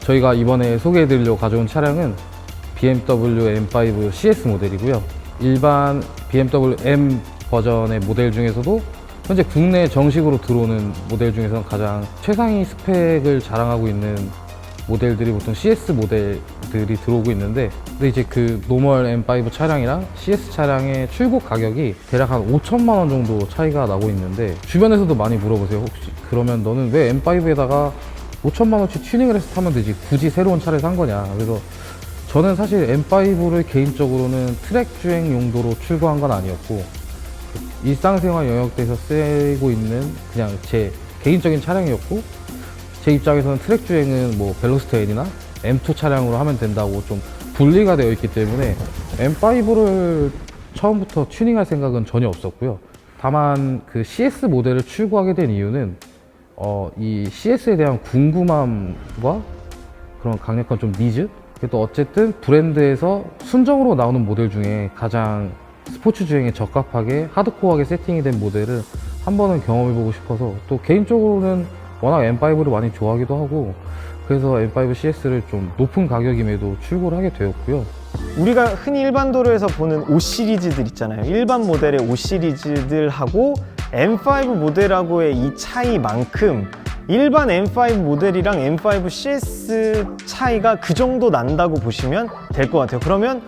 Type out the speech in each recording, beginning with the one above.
저희가 이번에 소개해드리려고 가져온 차량은 BMW M5 CS 모델이고요. 일반 BMW M 버전의 모델 중에서도 현재 국내 정식으로 들어오는 모델 중에서는 가장 최상위 스펙을 자랑하고 있는 모델들이 보통 CS 모델들이 들어오고 있는데, 근데 이제 그 노멀 M5 차량이랑 CS 차량의 출고 가격이 대략 한 5천만 원 정도 차이가 나고 있는데, 주변에서도 많이 물어보세요. 혹시 그러면 너는 왜 M5에다가 5천만 원치 튜닝을 해서 타면 되지 굳이 새로운 차를 산 거냐. 그래서 저는 사실 M5를 개인적으로는 트랙 주행 용도로 출고한 건 아니었고, 일상생활 영역대에서 쓰고 있는 그냥 제 개인적인 차량이었고, 제 입장에서는 트랙 주행은 뭐 벨로스터 N이나 M2 차량으로 하면 된다고 좀 분리가 되어 있기 때문에 M5를 처음부터 튜닝할 생각은 전혀 없었고요. 다만 그 CS 모델을 출고하게 된 이유는 이 CS에 대한 궁금함과 그런 강력한 좀 니즈? 또 어쨌든 브랜드에서 순정으로 나오는 모델 중에 가장 스포츠 주행에 적합하게 하드코어하게 세팅이 된 모델을 한 번은 경험해보고 싶어서, 또 개인적으로는 워낙 M5를 많이 좋아하기도 하고, 그래서 M5 CS를 좀 높은 가격임에도 출고를 하게 되었고요. 우리가 흔히 일반 도로에서 보는 5 시리즈들 있잖아요. 일반 모델의 5 시리즈들하고 M5 모델하고의 이 차이만큼 일반 M5 모델이랑 M5 CS 차이가 그 정도 난다고 보시면 될 것 같아요. 그러면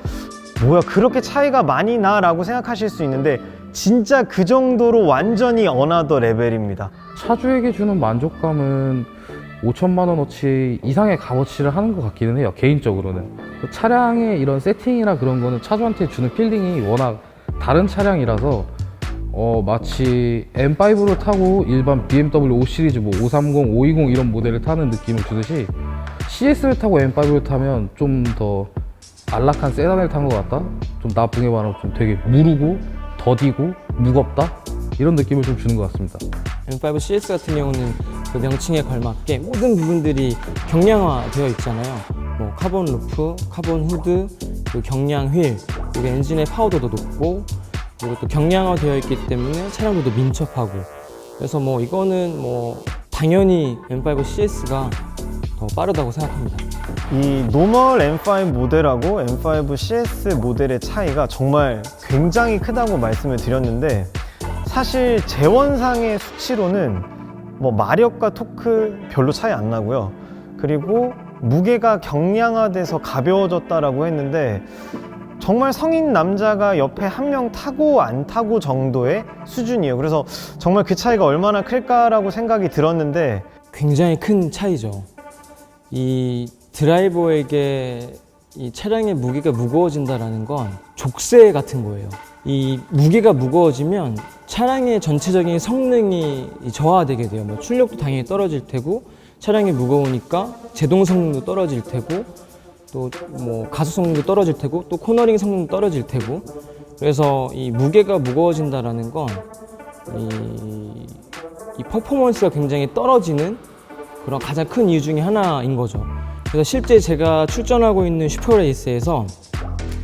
뭐야, 그렇게 차이가 많이 나? 라고 생각하실 수 있는데, 진짜 그 정도로 완전히 어나더 레벨입니다. 차주에게 주는 만족감은 5천만 원어치 이상의 값어치를 하는 것 같기는 해요, 개인적으로는. 차량의 이런 세팅이나 그런 거는 차주한테 주는 필링이 워낙 다른 차량이라서 마치 M5를 타고 일반 BMW 5 시리즈 뭐 530, 520 이런 모델을 타는 느낌을 주듯이, CS를 타고 M5를 타면 좀 더 안락한 세단을 탄 것 같다? 좀 나쁘게 말하면 좀 되게 무르고 더디고 무겁다? 이런 느낌을 좀 주는 것 같습니다. M5 CS 같은 경우는 그 명칭에 걸맞게 모든 부분들이 경량화되어 있잖아요. 뭐 카본 루프, 카본 후드, 그리고 경량 휠, 그리고 엔진의 파워도도 높고, 그리고 또 경량화되어 있기 때문에 차량도 더 민첩하고, 그래서 뭐 이거는 뭐 당연히 M5 CS가 더 빠르다고 생각합니다. 이 노멀 M5 모델하고 M5 CS 모델의 차이가 정말 굉장히 크다고 말씀을 드렸는데, 사실 재원상의 수치로는 뭐 마력과 토크 별로 차이 안 나고요. 그리고 무게가 경량화돼서 가벼워졌다라고 했는데, 정말 성인 남자가 옆에 한 명 타고 안 타고 정도의 수준이에요. 그래서 정말 그 차이가 얼마나 클까라고 생각이 들었는데, 굉장히 큰 차이죠. 이 드라이버에게 이 차량의 무게가 무거워진다는 건 족쇄 같은 거예요. 이 무게가 무거워지면 차량의 전체적인 성능이 저하되게 돼요. 뭐 출력도 당연히 떨어질 테고, 차량이 무거우니까 제동 성능도 떨어질 테고, 또 뭐 가속 성능도 떨어질 테고, 또 코너링 성능도 떨어질 테고. 그래서 이 무게가 무거워진다는 건 이 퍼포먼스가 굉장히 떨어지는 그런 가장 큰 이유 중에 하나인 거죠. 그래서 실제 제가 출전하고 있는 슈퍼레이스에서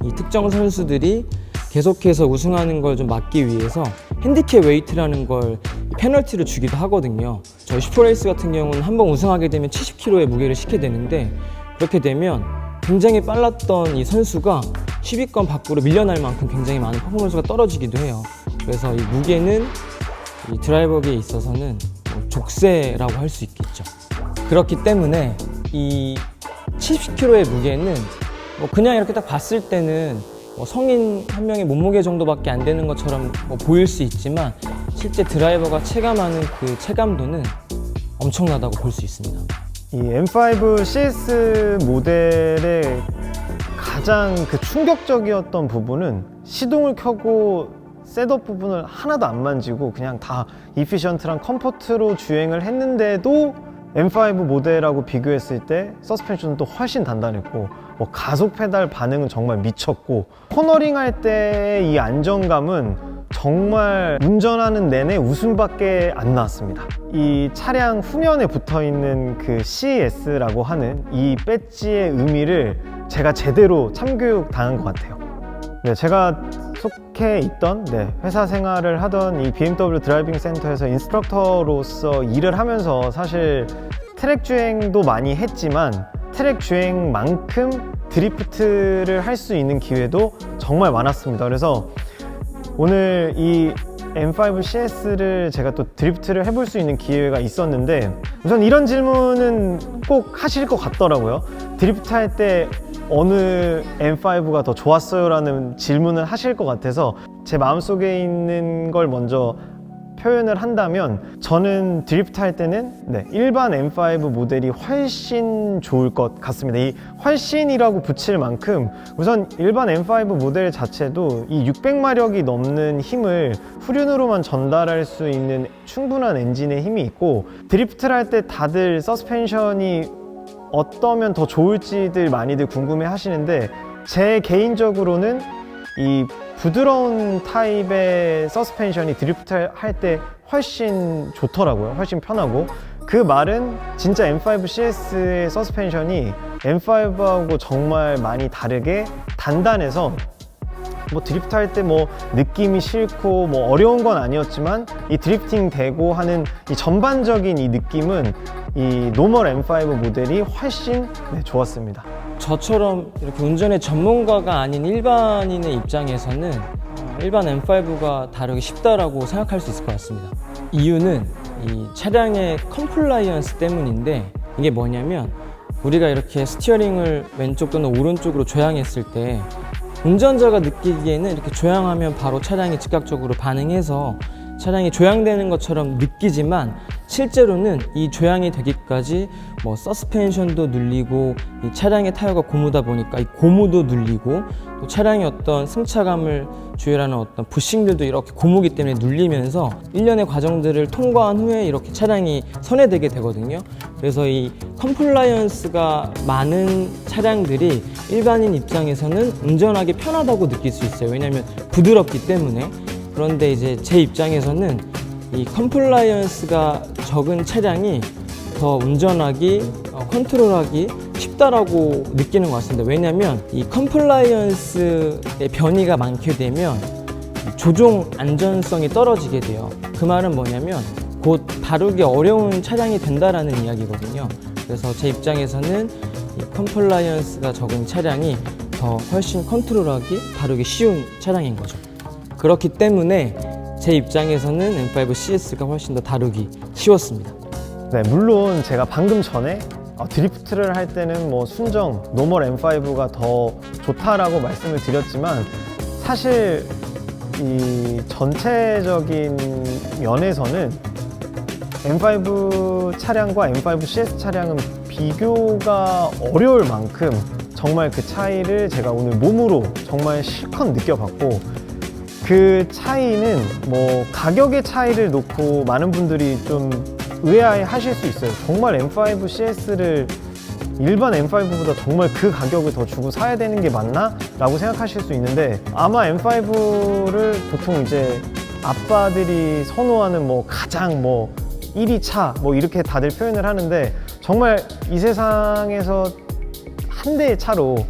이 특정 선수들이 계속해서 우승하는 걸 좀 막기 위해서 핸디캡 웨이트라는 걸 페널티를 주기도 하거든요. 저희 슈퍼레이스 같은 경우는 한번 우승하게 되면 70kg의 무게를 싣게 되는데, 그렇게 되면 굉장히 빨랐던 이 선수가 10위권 밖으로 밀려날 만큼 굉장히 많은 퍼포먼스가 떨어지기도 해요. 그래서 이 무게는 이 드라이버에게 있어서는 족쇄라고 할 수 있겠죠. 그렇기 때문에 이 70kg의 무게는 뭐 그냥 이렇게 딱 봤을 때는 뭐 성인 한 명의 몸무게 정도밖에 안 되는 것처럼 뭐 보일 수 있지만, 실제 드라이버가 체감하는 그 체감도는 엄청나다고 볼 수 있습니다. 이 M5 CS 모델의 가장 그 충격적이었던 부분은, 시동을 켜고 셋업 부분을 하나도 안 만지고 그냥 다 이피션트랑 컴포트로 주행을 했는데도 M5 모델하고 비교했을 때 서스펜션은 또 훨씬 단단했고, 뭐 가속 페달 반응은 정말 미쳤고, 코너링 할 때의 이 안정감은 정말 운전하는 내내 웃음밖에 안 나왔습니다. 이 차량 후면에 붙어있는 그 CS라고 하는 이 배지의 의미를 제가 제대로 참교육 당한 것 같아요. 네, 제가 속해 있던 회사 생활을 하던 이 BMW 드라이빙 센터에서 인스트럭터로서 일을 하면서 사실 트랙 주행도 많이 했지만, 트랙 주행만큼 드리프트를 할 수 있는 기회도 정말 많았습니다. 그래서 오늘 이 M5 CS를 제가 또 드리프트를 해볼 수 있는 기회가 있었는데, 우선 이런 질문은 꼭 하실 것 같더라고요. 드리프트 할 때 어느 M5가 더 좋았어요? 라는 질문을 하실 것 같아서 제 마음속에 있는 걸 먼저 표현을 한다면, 저는 드리프트 할 때는 일반 M5 모델이 훨씬 좋을 것 같습니다. 이 훨씬이라고 붙일 만큼 우선 일반 M5 모델 자체도 이 600마력이 넘는 힘을 후륜으로만 전달할 수 있는 충분한 엔진의 힘이 있고, 드리프트를 할 때 다들 서스펜션이 어떠면 더 좋을지들 많이들 궁금해 하시는데, 제 개인적으로는 이 부드러운 타입의 서스펜션이 드리프트 할 때 훨씬 좋더라고요. 훨씬 편하고. 그 말은 진짜 M5 CS의 서스펜션이 M5하고 정말 많이 다르게 단단해서 뭐 드리프트 할 때 뭐 느낌이 싫고 뭐 어려운 건 아니었지만, 이 드리프팅 되고 하는 이 전반적인 이 느낌은 이 노멀 M5 모델이 훨씬 좋았습니다. 저처럼 이렇게 운전의 전문가가 아닌 일반인의 입장에서는 일반 M5가 다루기 쉽다라고 생각할 수 있을 것 같습니다. 이유는 이 차량의 컴플라이언스 때문인데, 이게 뭐냐면 우리가 이렇게 스티어링을 왼쪽 또는 오른쪽으로 조향했을 때 운전자가 느끼기에는 이렇게 조향하면 바로 차량이 즉각적으로 반응해서 차량이 조향되는 것처럼 느끼지만, 실제로는 이 조향이 되기까지 뭐 서스펜션도 눌리고, 이 차량의 타이어가 고무다 보니까 이 고무도 눌리고, 또 차량의 어떤 승차감을 주요하는 어떤 부싱들도 이렇게 고무기 때문에 눌리면서 일련의 과정들을 통과한 후에 이렇게 차량이 선회되게 되거든요. 그래서 이 컴플라이언스가 많은 차량들이 일반인 입장에서는 운전하기 편하다고 느낄 수 있어요. 왜냐하면 부드럽기 때문에. 그런데 이제 제 입장에서는 이 컴플라이언스가 적은 차량이 더 운전하기, 컨트롤하기 쉽다라고 느끼는 것 같습니다. 왜냐하면 이 컴플라이언스의 변이가 많게 되면 조종 안전성이 떨어지게 돼요. 그 말은 뭐냐면 곧 다루기 어려운 차량이 된다라는 이야기거든요. 그래서 제 입장에서는 이 컴플라이언스가 적은 차량이 더 훨씬 컨트롤하기, 다루기 쉬운 차량인 거죠. 그렇기 때문에 제 입장에서는 M5 CS가 훨씬 더 다루기 쉬웠습니다. 네, 물론 제가 방금 전에 드리프트를 할 때는 뭐 순정 노멀 M5가 더 좋다라고 말씀을 드렸지만, 사실 이 전체적인 면에서는 M5 차량과 M5 CS 차량은 비교가 어려울 만큼 정말 그 차이를 제가 오늘 몸으로 정말 실컷 느껴봤고, 그 차이는 뭐 가격의 차이를 놓고 많은 분들이 좀 의아해 하실 수 있어요. 정말 M5 CS를 일반 M5보다 정말 그 가격을 더 주고 사야 되는 게 맞나? 라고 생각하실 수 있는데, 아마 M5를 보통 이제 아빠들이 선호하는 뭐 가장 뭐 1위 차 뭐 이렇게 다들 표현을 하는데, 정말 이 세상에서 한 대의 차로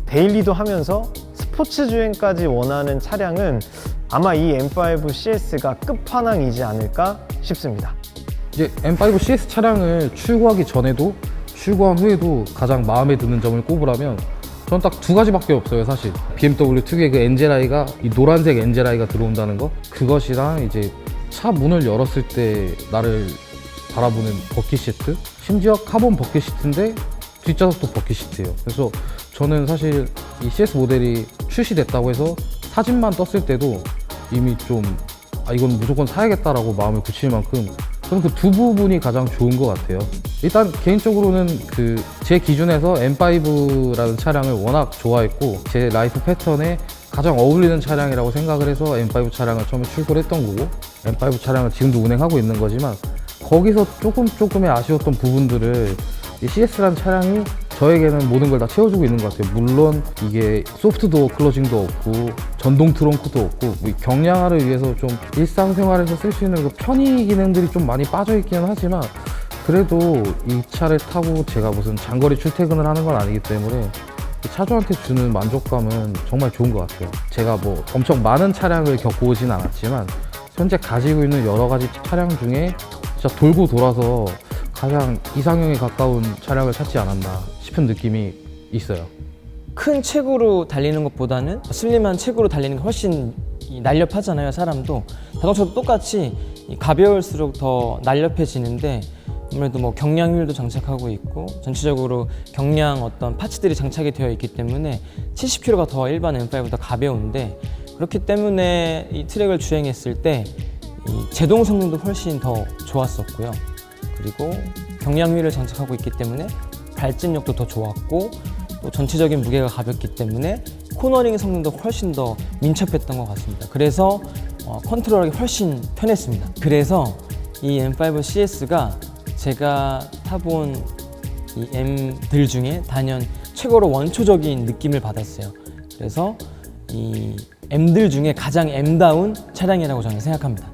데일리도 하면서 스포츠 주행까지 원하는 차량은 아마 이 M5 CS가 끝판왕이지 않을까 싶습니다. 이제 M5 CS 차량을 출고하기 전에도 출고한 후에도 가장 마음에 드는 점을 꼽으라면 저는 딱 두 가지밖에 없어요. 사실 BMW 특유의 그 엔젤아이가, 이 노란색 엔젤아이가 들어온다는 거, 그것이랑 이제 차 문을 열었을 때 나를 바라보는 버킷 시트, 심지어 카본 버킷 시트인데 뒷좌석도 버킷 시트예요. 그래서 저는 사실 이 CS 모델이 출시됐다고 해서 사진만 떴을 때도 이미 좀 이건 무조건 사야겠다라고 마음을 굳힐 만큼 저는 그 두 부분이 가장 좋은 것 같아요. 일단 개인적으로는 그 제 기준에서 M5라는 차량을 워낙 좋아했고, 제 라이프 패턴에 가장 어울리는 차량이라고 생각을 해서 M5 차량을 처음에 출고를 했던 거고, M5 차량을 지금도 운행하고 있는 거지만, 거기서 조금의 아쉬웠던 부분들을 이 CS라는 차량이 저에게는 모든 걸 다 채워주고 있는 것 같아요. 물론 이게 소프트도어 클로징도 없고 전동 트렁크도 없고, 뭐 경량화를 위해서 좀 일상생활에서 쓸 수 있는 그 편의 기능들이 좀 많이 빠져 있기는 하지만, 그래도 이 차를 타고 제가 무슨 장거리 출퇴근을 하는 건 아니기 때문에 이 차주한테 주는 만족감은 정말 좋은 것 같아요. 제가 뭐 엄청 많은 차량을 겪어오진 않았지만 현재 가지고 있는 여러 가지 차량 중에 진짜 돌고 돌아서 가장 이상형에 가까운 차량을 탔지 않았나 싶은 느낌이 있어요. 큰 체구로 달리는 것보다는 슬림한 체구로 달리는 게 훨씬 날렵하잖아요. 사람도 자동차도 똑같이 가벼울수록 더 날렵해지는데 아무래도 뭐 경량휠도 장착하고 있고 전체적으로 경량 어떤 파츠들이 장착이 되어 있기 때문에 70kg가 더 일반 M5보다 가벼운데 그렇기 때문에 이 트랙을 주행했을 때 이 제동 성능도 훨씬 더 좋았었고요. 그리고 경량휠을 장착하고 있기 때문에 발진력도 더 좋았고 또 전체적인 무게가 가볍기 때문에 코너링 성능도 훨씬 더 민첩했던 것 같습니다. 그래서 컨트롤하기 훨씬 편했습니다. 그래서 이 M5 CS가 제가 타본 이 M들 중에 단연 최고로 원초적인 느낌을 받았어요. 그래서 이 M들 중에 가장 M다운 차량이라고 저는 생각합니다.